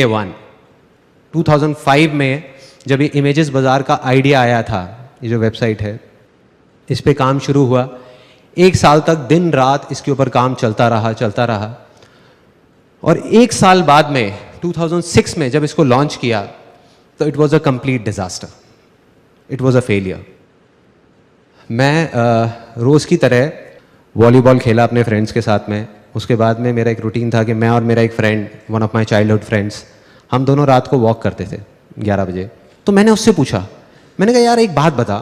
Day one 2005 में जब ये इमेजेस बाज़ार का आइडिया आया था, ये जो वेबसाइट है, इस पे काम शुरू हुआ। 1 साल तक दिन रात इसके ऊपर काम चलता रहा। और 1 साल बाद में 2006 में जब इसको लॉन्च किया तो it was a complete disaster, it was a failure. मैं रोज़ की तरह वॉलीबॉल खेला अपने फ्रेंड्स के साथ में। उसके बाद में मेरा एक रूटीन था कि मैं और मेरा एक friend, one of my childhood friends, हम दोनों रात को वॉक करते थे 11 बजे। तो मैंने उससे पूछा, मैंने कहा यार एक बात बता,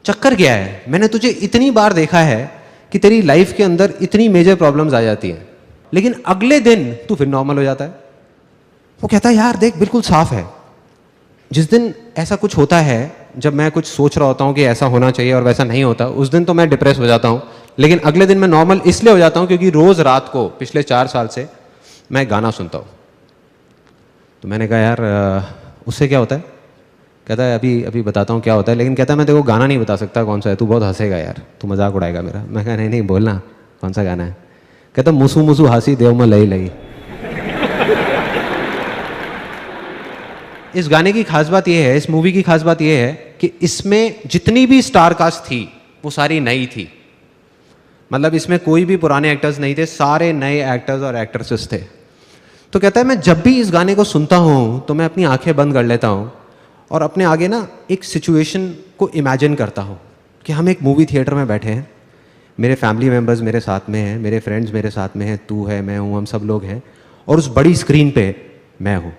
चक्कर क्या है? मैंने तुझे इतनी बार देखा है कि तेरी लाइफ के अंदर इतनी मेजर प्रॉब्लम्स आ जाती हैं, लेकिन अगले दिन तू फिर नॉर्मल हो जाता है। वो कहता है यार देख बिल्कुल साफ है, जिस दिन ऐसा कुछ होता है, जब मैं कुछ सोच रहा होता हूँ कि ऐसा होना चाहिए और वैसा नहीं होता, उस दिन तो मैं डिप्रेस हो जाता हूँ, लेकिन अगले दिन मैं नॉर्मल इसलिए हो जाता हूँ क्योंकि रोज़ रात को पिछले 4 साल से मैं गाना सुनता हूँ। तो मैंने कहा यार उससे क्या होता है? कहता है अभी बताता हूँ क्या होता है, लेकिन कहता है मैं तेरे को गाना नहीं बता सकता कौन सा है, तू बहुत हंसेगा यार, तू मजाक उड़ाएगा मेरा। मैं कहा नहीं बोलना कौन सा गाना है। कहता मुसु मुसु हासी देव में लई लई। इस गाने की खास बात यह है, इस मूवी की खास बात यह है कि इसमें जितनी भी स्टार कास्ट थी वो सारी नई थी। मतलब इसमें कोई भी पुराने एक्टर्स नहीं थे, सारे नए एक्टर्स और एक्ट्रेसेस थे। तो कहता है मैं जब भी इस गाने को सुनता हूँ तो मैं अपनी आंखें बंद कर लेता हूँ और अपने आगे ना एक सिचुएशन को इमेजिन करता हूँ कि हम एक मूवी थिएटर में बैठे हैं, मेरे फैमिली मेम्बर्स मेरे साथ में हैं, मेरे फ्रेंड्स मेरे साथ में हैं, तू है, मैं हूँ, हम सब लोग हैं, और उस बड़ी स्क्रीन पे मैं हूँ।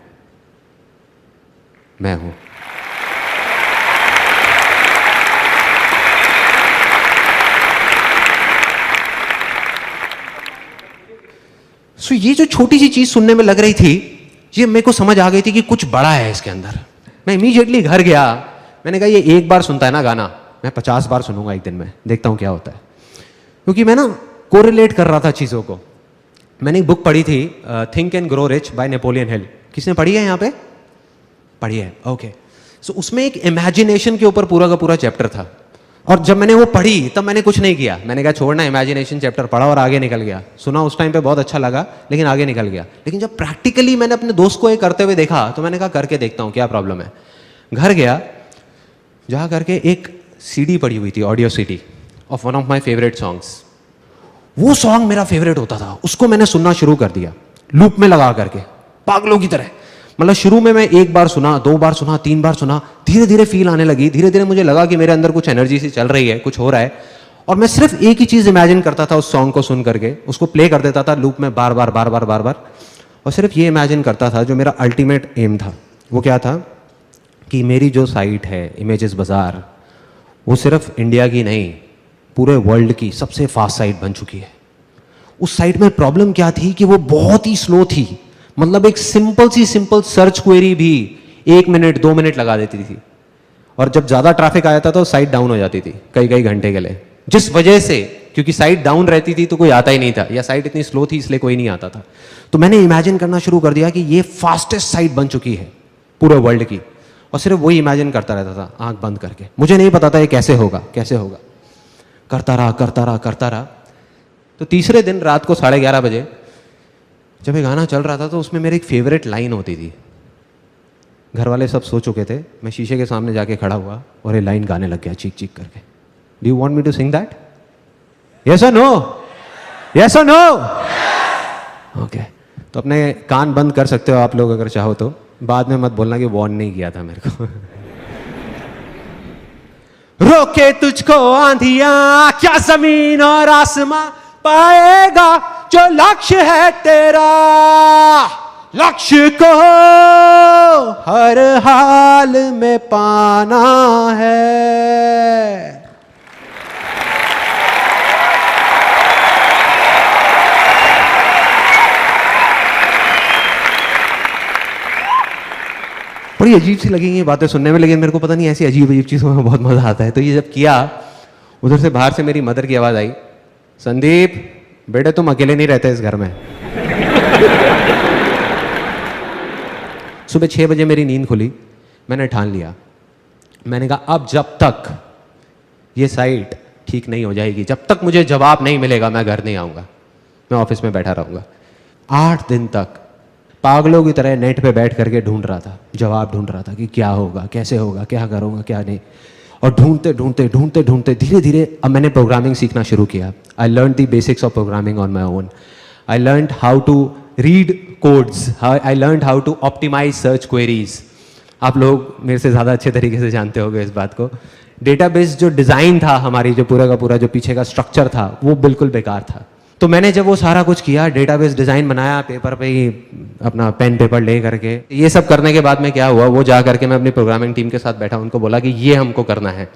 सो ये जो छोटी सी चीज सुनने में लग रही थी, ये मेरे को समझ आ गई थी कि कुछ बड़ा है इसके अंदर। मैं इमीडिएटली घर गया, मैंने कहा ये एक बार सुनता है ना गाना, मैं 50 बार सुनूंगा एक दिन में, देखता हूँ क्या होता है। क्योंकि मैं ना कोरिलेट कर रहा था चीज़ों को। मैंने एक बुक पढ़ी थी, think and grow rich by Napoleon Hill. किसने पढ़ी है यहाँ पे? पढ़ी है, ओके। सो उसमें एक इमेजिनेशन के ऊपर पूरा का पूरा चैप्टर था, और जब मैंने वो पढ़ी तब मैंने कुछ नहीं किया। मैंने कहा छोड़ना, इमेजिनेशन चैप्टर पढ़ा और आगे निकल गया। सुना उस टाइम पे बहुत अच्छा लगा, लेकिन आगे निकल गया। लेकिन जब प्रैक्टिकली मैंने अपने दोस्त को ये करते हुए देखा तो मैंने कहा करके देखता हूँ क्या प्रॉब्लम है। घर गया, जा करके एक सीडी पड़ी हुई थी, audio CD of one of my favourite songs. वो सॉन्ग मेरा फेवरेट होता था, उसको मैंने सुनना शुरू कर दिया लूप में लगा करके, पागलों की तरह। मतलब शुरू में मैं 1 बार सुना, 2 बार सुना, 3 बार सुना, धीरे धीरे फील आने लगी, धीरे धीरे मुझे लगा कि मेरे अंदर कुछ एनर्जी सी चल रही है, कुछ हो रहा है। और मैं सिर्फ एक ही चीज इमेजिन करता था उस सॉन्ग को सुन करके, उसको प्ले कर देता था लूप में बार बार, और सिर्फ ये इमेजिन करता था जो मेरा अल्टीमेट एम था। वो क्या था कि मेरी जो साइट है इमेजेस बाजार, वो सिर्फ इंडिया की नहीं, पूरे वर्ल्ड की सबसे फास्ट साइट बन चुकी है। उस साइट में प्रॉब्लम क्या थी कि वो बहुत ही स्लो थी। मतलब एक सिंपल सर्च क्वेरी भी 1 मिनट 2 मिनट लगा देती थी, और जब ज़्यादा ट्रैफिक आया था तो साइट डाउन हो जाती थी कई घंटे के लिए। जिस वजह से, क्योंकि साइट डाउन रहती थी तो कोई आता ही नहीं था, या साइट इतनी स्लो थी इसलिए कोई नहीं आता था। तो मैंने इमेजिन करना शुरू कर दिया कि ये फास्टेस्ट साइट बन चुकी है पूरे वर्ल्ड की, और सिर्फ वही इमेजिन करता रहता था आंख बंद करके। मुझे नहीं पता था ये कैसे होगा। करता रहा। तो तीसरे दिन रात को 11:30 बजे जब ये गाना चल रहा था तो उसमें मेरी एक फेवरेट लाइन होती थी। घर वाले सब सो चुके थे, मैं शीशे के सामने जाके खड़ा हुआ और ये लाइन गाने लग गया चीख करके। Do you want me to sing that? Yes और नो? यस और नो? ओके। तो अपने कान बंद कर सकते हो आप लोग अगर चाहो तो, बाद में मत बोलना कि वार्न नहीं किया था मेरे को। रोके तुझको आंधियां क्या जमीन और आसमां, पाएगा जो लक्ष्य है तेरा। लक्ष्य को हर हाल में पाना है। बड़ी अजीब सी लगेंगी बातें सुनने में, लेकिन मेरे को पता नहीं ऐसी अजीब चीजों में बहुत मजा आता है। तो ये जब किया, उधर से बाहर से मेरी मदर की आवाज आई, संदीप बेटे तुम अकेले नहीं रहते इस घर में। सुबह 6 बजे मेरी नींद खुली। मैंने ठान लिया, मैंने कहा अब जब तक ये साइट ठीक नहीं हो जाएगी, जब तक मुझे जवाब नहीं मिलेगा, मैं घर नहीं आऊंगा, मैं ऑफिस में बैठा रहूंगा। 8 दिन तक पागलों की तरह नेट पे बैठ करके ढूंढ रहा था, जवाब ढूंढ रहा था कि क्या होगा, कैसे होगा, क्या करूँगा, क्या नहीं। और ढूंढते ढूंढते ढूंढते ढूंढते धीरे धीरे अब मैंने प्रोग्रामिंग सीखना शुरू किया। I learn the basics of programming on my own. I learn how to read codes, I learn how to optimise search queries. आप लोग मेरे से ज़्यादा अच्छे तरीके से जानते होंगे इस बात को। डेटाबेस जो डिज़ाइन था हमारी, जो पूरा का पूरा जो पीछे का स्ट्रक्चर था, वो बिल्कुल बेकार था। तो मैंने जब वो सारा कुछ किया, डेटाबेस डिज़ाइन बनाया, पेपर पे ही अपना पेन पेपर ले करके, ये सब करने के बाद में क्या हुआ, वो जा करके मैं अपनी प्रोग्रामिंग टीम के साथ बैठा, उनको बोला कि ये हमको करना है।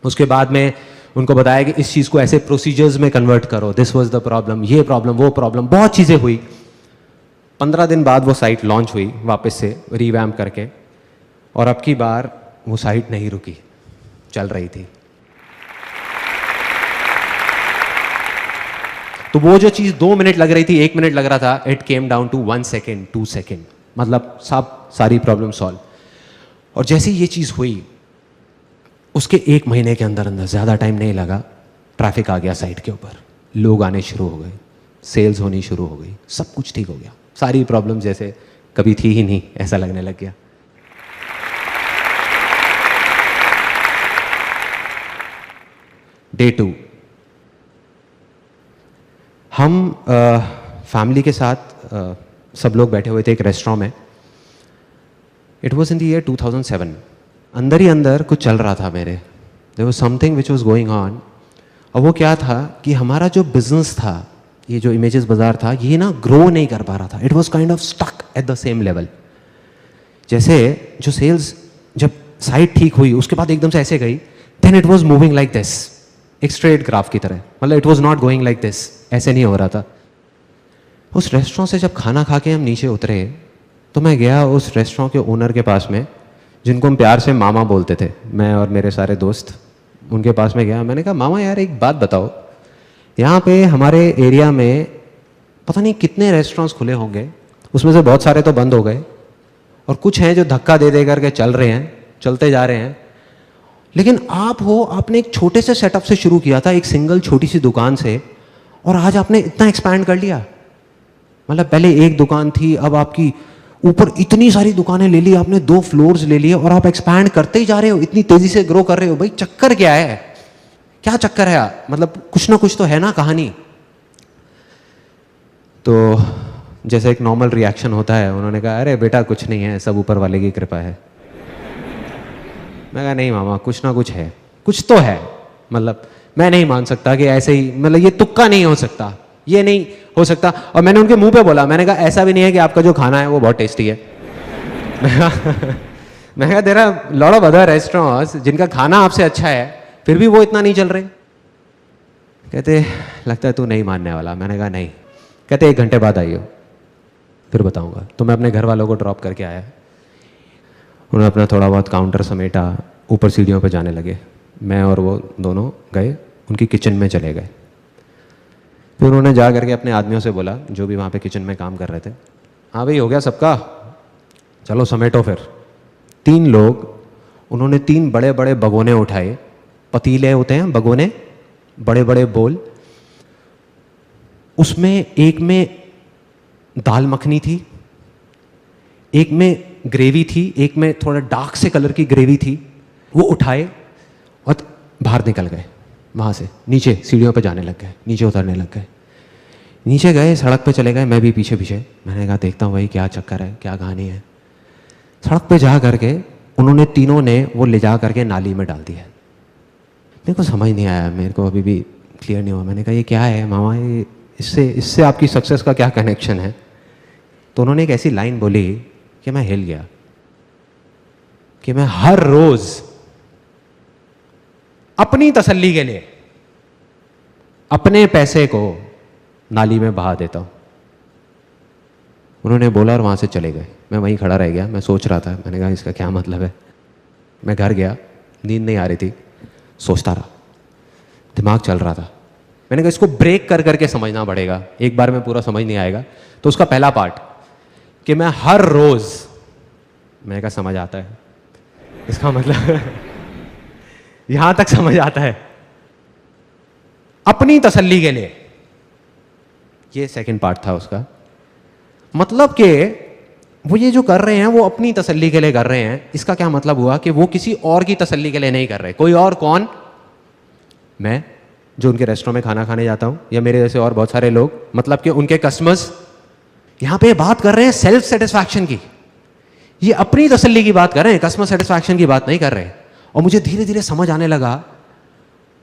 उसके बाद में उनको बताया कि इस चीज़ को ऐसे प्रोसीजर्स में कन्वर्ट करो, दिस वाज द प्रॉब्लम, ये प्रॉब्लम, वो प्रॉब्लम, बहुत चीज़ें हुई। 15 दिन बाद वो साइट लॉन्च हुई वापस से रिवैम्प करके, और अब की बार वो साइट नहीं रुकी, चल रही थी। तो वो जो चीज़ 2 मिनट लग रही थी, 1 मिनट लग रहा था, it came down to 1 second, 2 second, मतलब सारी प्रॉब्लम सॉल्व। और जैसे ये चीज़ हुई, उसके 1 महीने के अंदर अंदर, ज़्यादा टाइम नहीं लगा, ट्रैफिक आ गया साइट के ऊपर, लोग आने शुरू हो गए, सेल्स होनी शुरू हो गई, सब कुछ ठीक हो गया, सारी प्रॉब्लम जैसे कभी थी ही नहीं ऐसा लगने लग गया। डे 2, हम फैमिली के साथ सब लोग बैठे हुए थे एक रेस्टोरेंट में। It was in the year 2007। अंदर ही अंदर कुछ चल रहा था मेरे, there was something which was going on. और वो क्या था कि हमारा जो बिजनेस था, ये जो इमेजेस बाजार था, ये ना ग्रो नहीं कर पा रहा था। It was kind of stuck at the same level. जैसे जो सेल्स, जब साइट ठीक हुई उसके बाद एकदम से ऐसे गई, then it was moving like this, एक स्ट्रेट ग्राफ की तरह, मतलब it was not going like this, ऐसे नहीं हो रहा था। उस रेस्टोरेंट से जब खाना खा के हम नीचे उतरे, तो मैं गया उस रेस्टोरेंट के ओनर के पास में, जिनको हम प्यार से मामा बोलते थे, मैं और मेरे सारे दोस्त, उनके पास में गया। मैंने कहा, मामा यार एक बात बताओ, यहाँ पे हमारे एरिया में पता नहीं कितने रेस्टोरेंट्स खुले होंगे, उसमें से बहुत सारे तो बंद हो गए, और कुछ हैं जो धक्का दे दे करके चल रहे हैं, चलते जा रहे हैं। लेकिन आप हो, आपने एक छोटे से सेटअप से शुरू किया था, एक सिंगल छोटी सी दुकान से, और आज आपने इतना एक्सपैंड कर लिया। मतलब पहले एक दुकान थी, अब आपकी ऊपर इतनी सारी दुकानें ले ली आपने, 2 फ्लोर्स ले लिए, और आप एक्सपैंड करते ही जा रहे हो, इतनी तेजी से ग्रो कर रहे हो। भाई चक्कर क्या है, क्या चक्कर है? मतलब कुछ ना कुछ तो है ना कहानी। तो जैसे एक नॉर्मल रिएक्शन होता है, उन्होंने कहा, अरे बेटा कुछ नहीं है, सब ऊपर वाले की कृपा है। मैं कहा, नहीं मामा, कुछ ना कुछ है, कुछ तो है। मतलब मैं नहीं मान सकता कि ऐसे ही, मतलब ये तुक्का नहीं हो सकता, ये नहीं हो सकता। और मैंने उनके मुंह पे बोला, मैंने कहा, ऐसा भी नहीं है कि आपका जो खाना है वो बहुत टेस्टी है। मैं कहा, there are lot of other restaurants जिनका खाना आपसे अच्छा है, फिर भी वो इतना नहीं चल रहे। कहते, लगता है तू नहीं मानने वाला। मैंने कहा, नहीं। कहते, 1 घंटे बाद आइयो, फिर बताऊंगा। तो मैं अपने घर वालों को ड्रॉप करके आया। उन्होंने अपना थोड़ा बहुत काउंटर समेटा, ऊपर सीढ़ियों पे जाने लगे। मैं और वो दोनों गए, उनकी किचन में चले गए। फिर उन्होंने जा करके अपने आदमियों से बोला, जो भी वहाँ पे किचन में काम कर रहे थे, हाँ भाई हो गया सबका, चलो समेटो फिर। 3 लोग, उन्होंने 3 बड़े बड़े भगोने उठाए, पतीले होते हैं भगोने, बड़े बड़े बोल, उसमें एक में दाल मखनी थी, एक में ग्रेवी थी, एक में थोड़ा डार्क से कलर की ग्रेवी थी। वो उठाए और बाहर निकल गए, वहाँ से नीचे सीढ़ियों पे जाने लग गए, नीचे उतरने लग गए। नीचे गए, सड़क पे चले गए, मैं भी पीछे पीछे। मैंने कहा, देखता हूँ भाई क्या चक्कर है, क्या कहानी है। सड़क पे जा करके उन्होंने तीनों ने वो ले जा करके नाली में डाल दिया। मेरे को समझ नहीं आया, मेरे को अभी भी क्लियर नहीं हुआ। मैंने कहा, ये क्या है मामा, ये इससे आपकी सक्सेस का क्या कनेक्शन है? तो उन्होंने एक ऐसी लाइन बोली कि मैं हिल गया, कि मैं हर रोज अपनी तसल्ली के लिए अपने पैसे को नाली में बहा देता हूं। उन्होंने बोला और वहां से चले गए। मैं वहीं खड़ा रह गया, मैं सोच रहा था। मैंने कहा, इसका क्या मतलब है? मैं घर गया, नींद नहीं आ रही थी, सोचता रहा, दिमाग चल रहा था। मैंने कहा, इसको ब्रेक कर करके समझना पड़ेगा, एक बार में पूरा समझ नहीं आएगा। तो उसका पहला पार्ट कि मैं हर रोज, मैंने कहा समझ आता है, इसका मतलब यहां तक समझ आता है, अपनी तसल्ली के लिए। ये सेकंड पार्ट था उसका। मतलब कि वो ये जो कर रहे हैं वो अपनी तसल्ली के लिए कर रहे हैं। इसका क्या मतलब हुआ कि वो किसी और की तसल्ली के लिए नहीं कर रहे। कोई और कौन? मैं, जो उनके रेस्टोरेंट में खाना खाने जाता हूँ, या मेरे जैसे और बहुत सारे लोग, मतलब कि उनके कस्टमर्स। यहां पे बात कर रहे हैं सेल्फ सेटिस्फैक्शन की, ये अपनी तसल्ली की बात कर रहे हैं, कस्टमर सेटिस्फैक्शन की बात नहीं कर रहे हैं। और मुझे धीरे धीरे समझ आने लगा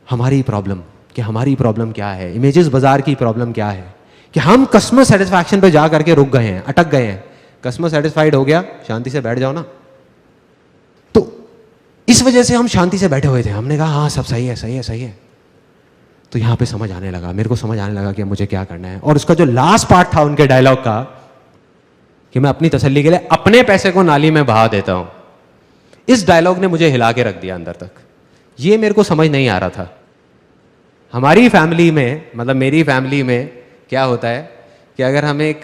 हमारी प्रॉब्लम, कि हमारी प्रॉब्लम क्या है, इमेजेस बाजार की प्रॉब्लम क्या है, कि हम कस्टमर सेटिस्फैक्शन पे जा करके रुक गए हैं, अटक गए हैं। कस्टमर सेटिस्फाइड हो गया, शांति से बैठ जाओ ना। तो इस वजह से हम शांति से बैठे हुए थे। हमने कहा हाँ सब सही है, सही है, सही है। तो यहां पे समझ आने लगा, मेरे को समझ आने लगा कि मुझे क्या करना है। और उसका जो लास्ट पार्ट था उनके डायलॉग का, कि मैं अपनी तसल्ली के लिए अपने पैसे को नाली में बहा देता हूं, इस डायलॉग ने मुझे हिला के रख दिया अंदर तक। ये मेरे को समझ नहीं आ रहा था। हमारी फैमिली में, मतलब मेरी फैमिली में क्या होता है कि अगर हम एक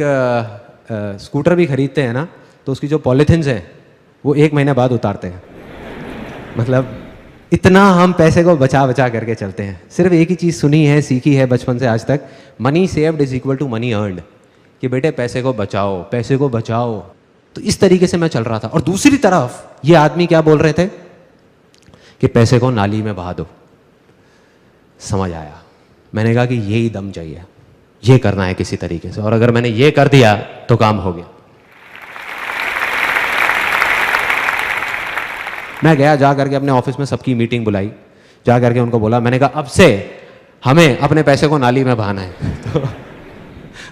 स्कूटर भी खरीदते हैं ना, तो उसकी जो पॉलिथिन्स हैं वो 1 महीने बाद उतारते हैं। मतलब इतना हम पैसे को बचा बचा करके चलते हैं। सिर्फ एक ही चीज़ सुनी है, सीखी है बचपन से आज तक, money saved is equal to money earned, कि बेटे पैसे को बचाओ, पैसे को बचाओ। तो इस तरीके से मैं चल रहा था। और दूसरी तरफ ये आदमी क्या बोल रहे थे कि पैसे को नाली में बहा दो। समझ आया, मैंने कहा कि यही दम चाहिए, ये करना है किसी तरीके से, और अगर मैंने ये कर दिया तो काम हो गया। मैं गया, जा करके अपने ऑफिस में सबकी मीटिंग बुलाई, जा करके उनको बोला, मैंने कहा अब से हमें अपने पैसे को नाली में बहाना है।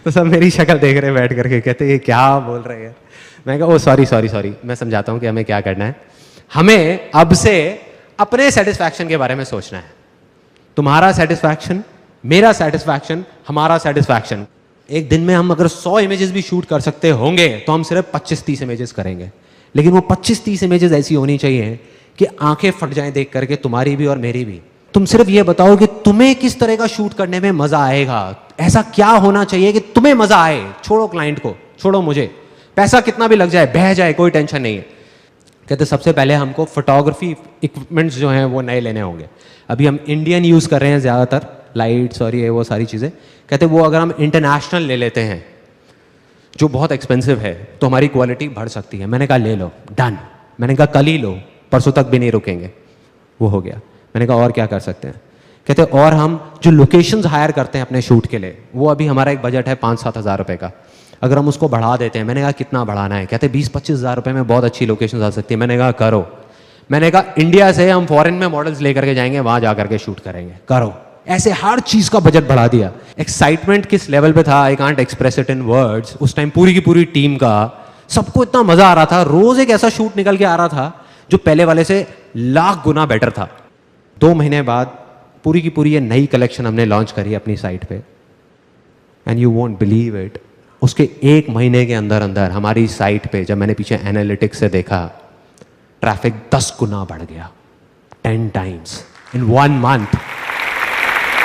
तो सब मेरी शक्ल देख रहे बैठ करके, कहते ये क्या बोल रहे हैं। मैं कहा ओ सॉरी सॉरी सॉरी, मैं समझाता हूँ कि हमें क्या करना है। हमें अब से अपने सेटिस्फैक्शन के बारे में सोचना है। तुम्हारा सेटिस्फैक्शन, मेरा सेटिस्फैक्शन, हमारा सेटिस्फैक्शन। एक दिन में हम अगर 100 इमेजेस भी शूट कर सकते होंगे तो हम सिर्फ 25-30 इमेजेस करेंगे। लेकिन वो 25-30 इमेजेस ऐसी होनी चाहिए कि आंखें फट जाएं देख करके, तुम्हारी भी और मेरी भी। तुम सिर्फ ये बताओ कि तुम्हें किस तरह का शूट करने में मजा आएगा, ऐसा क्या होना चाहिए कि तुम्हें मजा आए। छोड़ो क्लाइंट को, छोड़ो मुझे, पैसा कितना भी लग जाए, बह जाए, कोई टेंशन नहीं है। कहते सबसे पहले हमको फोटोग्राफी इक्विपमेंट्स जो हैं वो नए लेने होंगे। अभी हम इंडियन यूज़ कर रहे हैं ज़्यादातर, लाइट्स और ये वो सारी चीज़ें। कहते वो अगर हम इंटरनेशनल ले लेते हैं जो बहुत एक्सपेंसिव है तो हमारी क्वालिटी बढ़ सकती है। मैंने कहा ले लो, डन। मैंने कहा कल ही लो, परसों तक भी नहीं रुकेंगे। वो हो गया। मैंने कहा और क्या कर सकते हैं। कहते और हम जो लोकेशंस हायर करते हैं अपने शूट के लिए, वो अभी हमारा एक बजट है 5-7 हज़ार रुपये का, अगर हम उसको बढ़ा देते हैं। मैंने कहा कितना बढ़ाना है। कहते 20-25 हज़ार रुपये में बहुत अच्छी लोकेशन आ सकती है। मैंने कहा करो। मैंने कहा इंडिया से हम फॉरेन में मॉडल्स लेकर के जाएंगे, वहां जाकर के शूट करेंगे, करो। ऐसे हर चीज का बजट बढ़ा दिया। एक्साइटमेंट किस लेवल पे था, I can't express it in words. उस टाइम पूरी की पूरी टीम का, सबको इतना मजा आ रहा था। रोज एक ऐसा शूट निकल के आ रहा था जो पहले वाले से लाख गुना बेटर था। 2 महीने बाद पूरी की पूरी ये नई कलेक्शन हमने लॉन्च करी अपनी साइट पे, and you won't believe it, उसके 1 महीने के अंदर अंदर हमारी साइट पे, जब मैंने पीछे एनालिटिक्स से देखा, ट्रैफिक 10 गुना बढ़ गया, 10 टाइम्स इन 1 मंथ।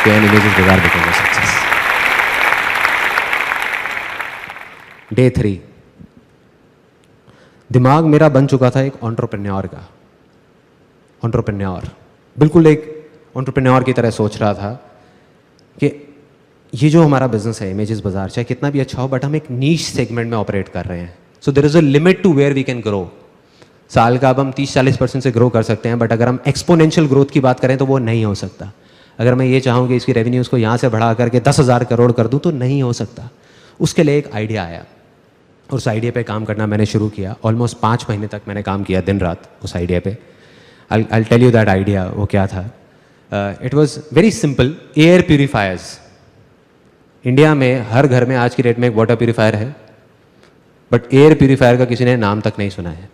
इमेजेस बाजार बिकेंगे सक्सेस। डे 3, दिमाग मेरा बन चुका था एक एंटरप्रेन्योर का। एंटरप्रेन्योर, बिल्कुल एक एंटरप्रेन्योर की तरह सोच रहा था कि ये जो हमारा बिजनेस है इमेजेस बाजार, चाहे कितना भी अच्छा हो, बट हम एक नीश सेगमेंट में ऑपरेट कर रहे हैं। So there is a limit to where we can grow. साल का अब हम 30-40% से ग्रो कर सकते हैं, बट अगर हम एक्सपोनेंशियल ग्रोथ की बात करें तो वो नहीं हो सकता। अगर मैं ये चाहूँ कि इसकी रेवेन्यूज़ को यहाँ से बढ़ा करके 10,000 करोड़ कर दूँ तो नहीं हो सकता। उसके लिए एक आइडिया आया और उस आइडिया पे काम करना मैंने शुरू किया। ऑलमोस्ट 5 महीने तक मैंने काम किया दिन रात उस आइडिया पे। I'll tell you that idea, वो क्या था। It was very simple. Air purifiers, India में हर घर में आज की डेट में एक वाटर प्यूरीफायर है, बट एयर प्यूरीफायर का किसी ने नाम तक नहीं सुना है।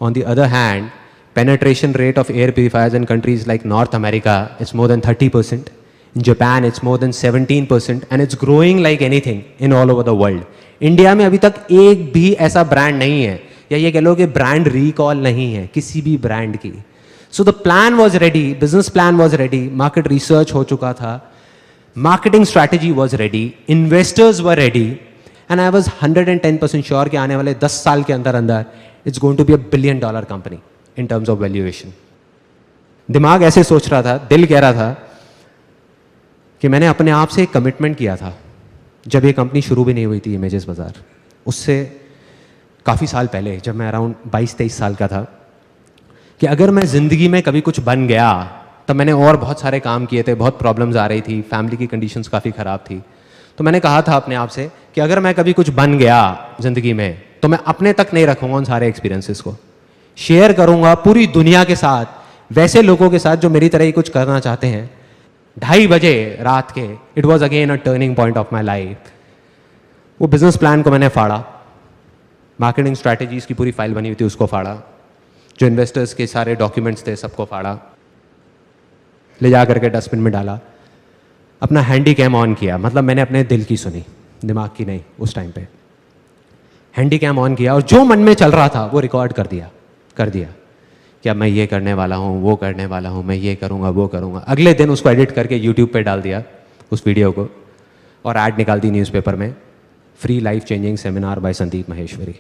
On the other hand, penetration rate of air purifiers in countries like North America is more than 30%. In Japan, it's more than 17%, and it's growing like anything in all over the world. India में अभी तक एक भी ऐसा brand नहीं है, या ये कह लो कि ब्रांड रिकॉल नहीं है किसी भी ब्रांड की। So the plan was ready, business plan was ready, market research हो चुका था, marketing strategy was ready, investors were ready, and I was 110% sure कि आने वाले 10 साल के अंदर अंदर it's going to be $1 billion company in terms of valuation. दिमाग ऐसे सोच रहा था, दिल कह रहा था कि मैंने अपने आप से एक कमिटमेंट किया था जब ये कंपनी शुरू भी नहीं हुई थी इमेजेस बाजार। उससे काफ़ी साल पहले, जब मैं अराउंड 22-23 साल का था, कि अगर मैं ज़िंदगी में कभी कुछ बन गया, तब मैंने और बहुत सारे काम किए थे, बहुत प्रॉब्लम्स आ रही थी, फैमिली की कंडीशंस काफ़ी ख़राब थी। तो मैंने कहा था अपने आप से कि अगर मैं कभी कुछ बन गया ज़िंदगी में, तो मैं अपने तक नहीं रखूँगा उन सारे एक्सपीरियंसेस को, शेयर करूँगा पूरी दुनिया के साथ, वैसे लोगों के साथ जो मेरी तरह ही कुछ करना चाहते हैं। 2:30 बजे रात के, it was again a turning point of my life. वो बिजनेस प्लान को मैंने फाड़ा, मार्केटिंग स्ट्रैटेजीज की पूरी फाइल बनी हुई थी उसको फाड़ा, जो इन्वेस्टर्स के सारे डॉक्यूमेंट्स थे सबको फाड़ा, ले जा करके डस्टबिन में डाला, अपना हैंडी कैम ऑन किया, मतलब मैंने अपने दिल की सुनी, दिमाग की नहीं। उस टाइम पे हैंडी कैम ऑन किया और जो मन में चल रहा था वो रिकॉर्ड कर दिया कि अब मैं ये करने वाला हूँ, वो करने वाला हूँ, मैं ये करूँगा, वो करूँगा। अगले दिन उसको एडिट करके यूट्यूब पे डाल दिया उस वीडियो को, और ऐड निकाल दी न्यूज़पेपर में, free life changing seminar by Sandeep Maheshwari.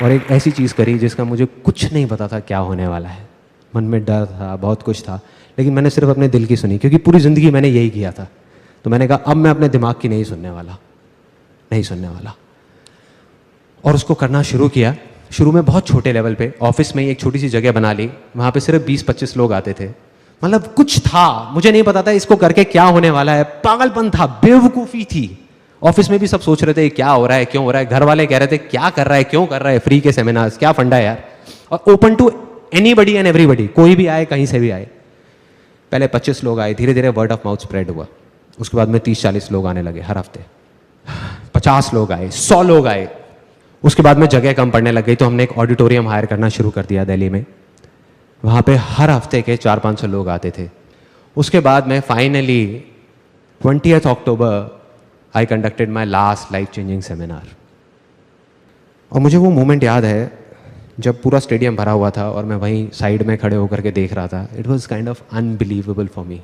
और एक ऐसी चीज़ करी जिसका मुझे कुछ नहीं पता था क्या होने वाला है, मन में डर था, बहुत कुछ था, लेकिन मैंने सिर्फ अपने दिल की सुनी, क्योंकि पूरी ज़िंदगी मैंने यही किया था। तो मैंने कहा अब मैं अपने दिमाग की नहीं सुनने वाला। और उसको करना शुरू किया। शुरू में बहुत छोटे लेवल पे, ऑफिस में ही एक छोटी सी जगह बना ली, वहाँ पे सिर्फ 20-25 लोग आते थे। मतलब कुछ था, मुझे नहीं पता था इसको करके क्या होने वाला है, पागलपन था, बेवकूफ़ी थी। ऑफिस में भी सब सोच रहे थे क्या हो रहा है, क्यों हो रहा है, घर वाले कह रहे थे क्या कर रहा है, क्यों कर रहा है, फ्री के सेमिनार्स, क्या फंडा है यार, और open to anybody and everybody, कोई भी आए, कहीं से भी आए। पहले 25 लोग आए, धीरे धीरे वर्ड ऑफ माउथ स्प्रेड हुआ। उसके बाद में 30-40 लोग आने लगे हर हफ्ते, 50 लोग आए, 100 लोग आए। उसके बाद में जगह कम पड़ने लग गई, तो हमने एक ऑडिटोरियम हायर करना शुरू कर दिया दिल्ली में। वहाँ पे हर हफ्ते के 400-500 लोग आते थे। उसके बाद में finally 20th October I conducted my last life changing seminar. और मुझे वो मोमेंट याद है जब पूरा स्टेडियम भरा हुआ था और मैं वहीं साइड में खड़े होकर के देख रहा था। It was kind of unbelievable for me.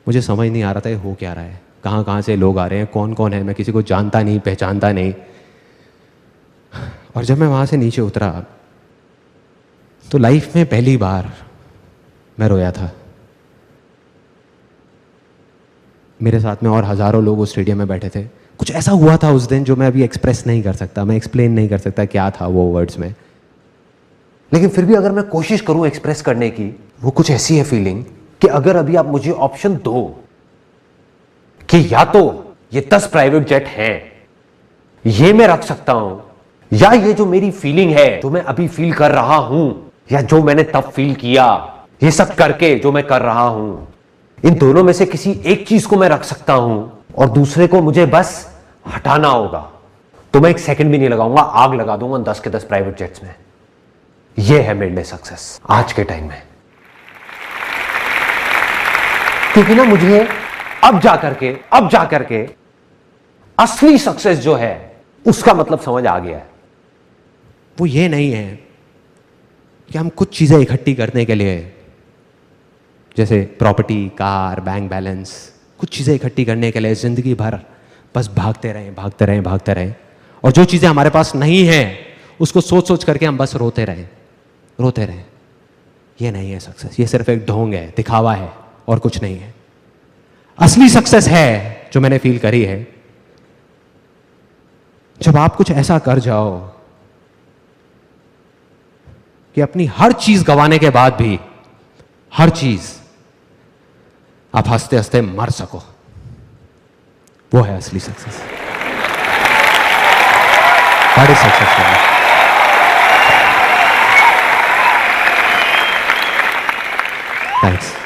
मुझे समझ नहीं आ रहा था ये हो क्या रहा है, कहाँ कहाँ से लोग आ रहे हैं, कौन कौन है, मैं किसी को जानता नहीं, पहचानता नहीं। और जब मैं वहाँ से नीचे उतरा तो लाइफ में पहली बार मैं रोया था। मेरे साथ में और हज़ारों लोग उस स्टेडियम में बैठे थे। कुछ ऐसा हुआ था उस दिन जो मैं अभी एक्सप्रेस नहीं कर सकता, मैं एक्सप्लेन नहीं कर सकता क्या था वो वर्ड्स में। लेकिन फिर भी अगर मैं कोशिश करूं एक्सप्रेस करने की, वो कुछ ऐसी है फीलिंग कि अगर अभी आप मुझे ऑप्शन दो कि या तो ये 10 प्राइवेट जेट हैं, ये मैं रख सकता हूं, या ये जो मेरी फीलिंग है, जो मैं अभी फील कर रहा हूं, या जो मैंने तब फील किया, ये सब करके जो मैं कर रहा हूं, इन दोनों में से किसी एक चीज को मैं रख सकता हूं और दूसरे को मुझे बस हटाना होगा, तो मैं 1 सेकंड भी नहीं लगाऊंगा, आग लगा दूंगा 10 के 10 प्राइवेट जेट्स में। यह है मेरे लिए सक्सेस आज के टाइम में। क्योंकि ना मुझे अब जाकर के असली सक्सेस जो है उसका मतलब समझ आ गया है। वो ये नहीं है कि हम कुछ चीजें इकट्ठी करने के लिए, जैसे प्रॉपर्टी, कार, बैंक बैलेंस, कुछ चीजें इकट्ठी करने के लिए जिंदगी भर बस भागते रहें, और जो चीजें हमारे पास नहीं है उसको सोच करके हम बस रोते रहें। ये नहीं है सक्सेस, ये सिर्फ एक ढोंग है, दिखावा है और कुछ नहीं है। असली सक्सेस है जो मैंने फील करी है, जब आप कुछ ऐसा कर जाओ कि अपनी हर चीज गंवाने के बाद भी, हर चीज, आप हंसते हंसते मर सको, वो है असली success. That is success for me. Thanks.